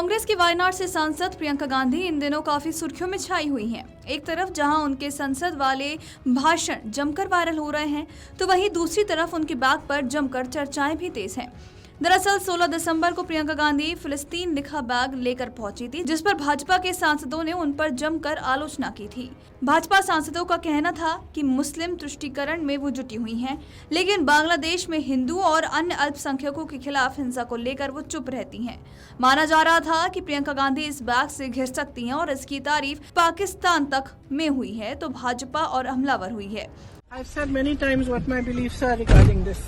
कांग्रेस की वायनाड से सांसद प्रियंका गांधी इन दिनों काफी सुर्खियों में छाई हुई हैं। एक तरफ जहां उनके संसद वाले भाषण जमकर वायरल हो रहे हैं, तो वहीं दूसरी तरफ उनके बैग पर जमकर चर्चाएं भी तेज हैं। दरअसल 16 दिसंबर को प्रियंका गांधी फिलिस्तीन लिखा बैग लेकर पहुंची थी, जिस पर भाजपा के सांसदों ने उन पर जमकर आलोचना की थी। भाजपा सांसदों का कहना था कि मुस्लिम तुष्टीकरण में वो जुटी हुई हैं, लेकिन बांग्लादेश में हिंदुओं और अन्य अल्पसंख्यकों के खिलाफ हिंसा को लेकर वो चुप रहती हैं। माना जा रहा था कि प्रियंका गांधी इस बैग से घिर सकती हैं और इसकी तारीफ पाकिस्तान तक में हुई है तो भाजपा और हमलावर हुई है। I've said many times what my beliefs are regarding this.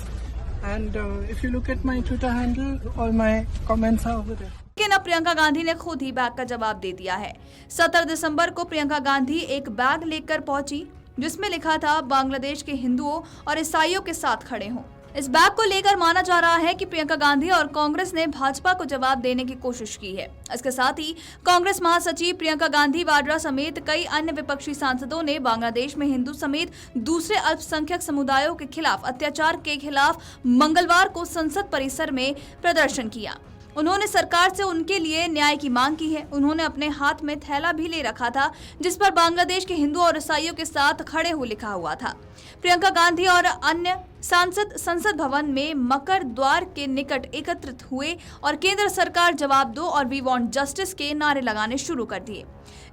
And if you look at my Twitter handle, all my comments are over there. लेकिन अब प्रियंका गांधी ने खुद ही बैग का जवाब दे दिया है। 17 दिसंबर को प्रियंका गांधी एक बैग लेकर पहुंची, जिसमें लिखा था बांग्लादेश के हिंदुओं और ईसाइयों के साथ खड़े हों। इस बैग को लेकर माना जा रहा है कि प्रियंका गांधी और कांग्रेस ने भाजपा को जवाब देने की कोशिश की है। इसके साथ ही कांग्रेस महासचिव प्रियंका गांधी वाड्रा समेत कई अन्य विपक्षी सांसदों ने बांग्लादेश में हिंदू समेत दूसरे अल्पसंख्यक समुदायों के खिलाफ अत्याचार के खिलाफ मंगलवार को संसद परिसर में प्रदर्शन किया। उन्होंने सरकार से उनके लिए न्याय की मांग की है। उन्होंने अपने हाथ में थैला भी ले रखा था, जिस पर बांग्लादेश के हिंदू और ईसाइयों के साथ खड़े हो लिखा हुआ था। प्रियंका गांधी और अन्य सांसद संसद भवन में मकर द्वार के निकट एकत्रित हुए और केंद्र सरकार जवाब दो और वी वांट जस्टिस के नारे लगाने शुरू कर दिए।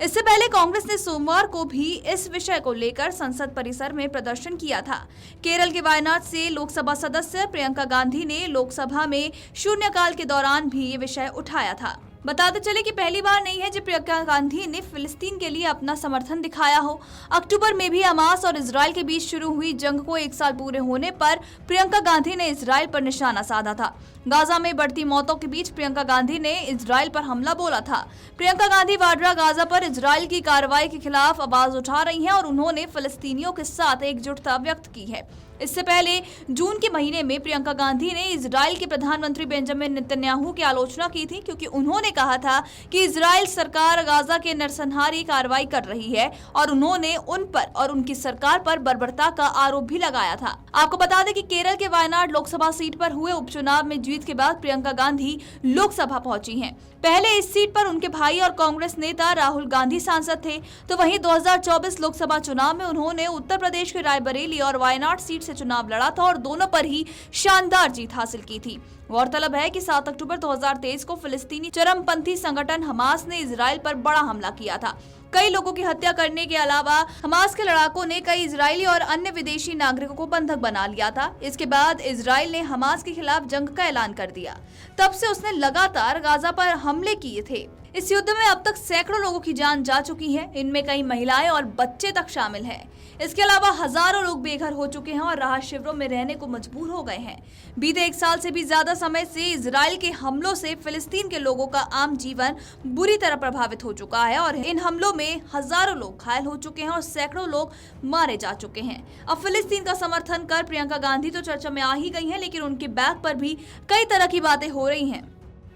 इससे पहले कांग्रेस ने सोमवार को भी इस विषय को लेकर संसद परिसर में प्रदर्शन किया था। केरल के वायनाड से लोकसभा सदस्य प्रियंका गांधी ने लोकसभा में शून्यकाल के दौरान भी ये विषय उठाया था। बताते चले कि पहली बार नहीं है जब प्रियंका गांधी ने फिलिस्तीन के लिए अपना समर्थन दिखाया हो। अक्टूबर में भी हमास और इजराइल के बीच शुरू हुई जंग को 1 साल पूरे होने पर प्रियंका गांधी ने इजराइल पर निशाना साधा था। गाजा में बढ़ती मौतों के बीच प्रियंका गांधी ने इजराइल पर हमला बोला था। प्रियंका गांधी वाड्रा गाजा पर इजराइल की कार्रवाई के खिलाफ आवाज उठा रही हैं और उन्होंने फिलिस्तीनियों के साथ एकजुटता व्यक्त की है। इससे पहले जून के महीने में प्रियंका गांधी ने इजराइल के प्रधानमंत्री बेंजामिन नेतन्याहू की आलोचना की थी, क्योंकि उन्होंने कहा था कि इजराइल सरकार गाजा के नरसंहारी कार्रवाई कर रही है और उन्होंने उन पर और उनकी सरकार पर बर्बरता का आरोप भी लगाया था। आपको बता दें कि केरल के वायनाड लोकसभा सीट पर हुए उपचुनाव में जीत के बाद प्रियंका गांधी लोकसभा पहुंची हैं। पहले इस सीट पर उनके भाई और कांग्रेस नेता राहुल गांधी सांसद थे, तो वहीं 2024 लोकसभा चुनाव में उन्होंने उत्तर प्रदेश के रायबरेली और वायनाड सीट से चुनाव लड़ा था और दोनों पर ही शानदार जीत हासिल की थी। गौरतलब है कि 7 अक्टूबर 2023 को फिलिस्तीनी चरमपंथी संगठन हमास ने इजराइल पर बड़ा हमला किया था। कई लोगों की हत्या करने के अलावा हमास के लड़ाकों ने कई इजरायली और अन्य विदेशी नागरिकों को बंधक बना लिया था। इसके बाद इजराइल ने हमास के खिलाफ जंग का ऐलान कर दिया। तब से उसने लगातार गाजा पर हमले किए थे। इस युद्ध में अब तक सैकड़ों लोगों की जान जा चुकी है, इनमें कई महिलाएं और बच्चे तक शामिल हैं। इसके अलावा हजारों लोग बेघर हो चुके हैं और राहत शिविरों में रहने को मजबूर हो गए हैं। बीते 1 साल से भी ज्यादा समय से इजराइल के हमलों से फिलिस्तीन के लोगों का आम जीवन बुरी तरह प्रभावित हो चुका है और इन हमलों में हजारों लोग घायल हो चुके हैं और सैकड़ों लोग मारे जा चुके हैं। अब फिलिस्तीन का समर्थन कर प्रियंका गांधी तो चर्चा में आ ही गई हैं, लेकिन उनके बैग पर भी कई तरह की बातें हो रही हैं।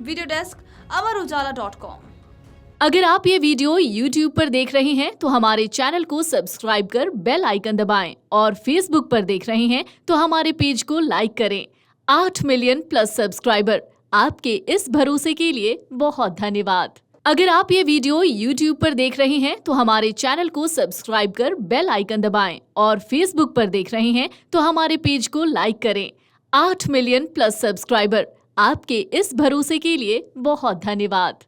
Video desk amarujala.com। अगर आप ये वीडियो YouTube पर देख रहे हैं तो हमारे चैनल को सब्सक्राइब कर बेल आइकन दबाएं और Facebook पर देख रहे हैं तो हमारे पेज को लाइक करें। 8 मिलियन प्लस सब्सक्राइबर, आपके इस भरोसे के लिए बहुत धन्यवाद। अगर आप ये वीडियो YouTube पर देख रहे हैं तो हमारे चैनल को सब्सक्राइब कर बेल आइकन दबाएं और Facebook पर देख रहे हैं तो हमारे पेज को लाइक करें। 8 मिलियन प्लस सब्सक्राइबर, आपके इस भरोसे के लिए बहुत धन्यवाद।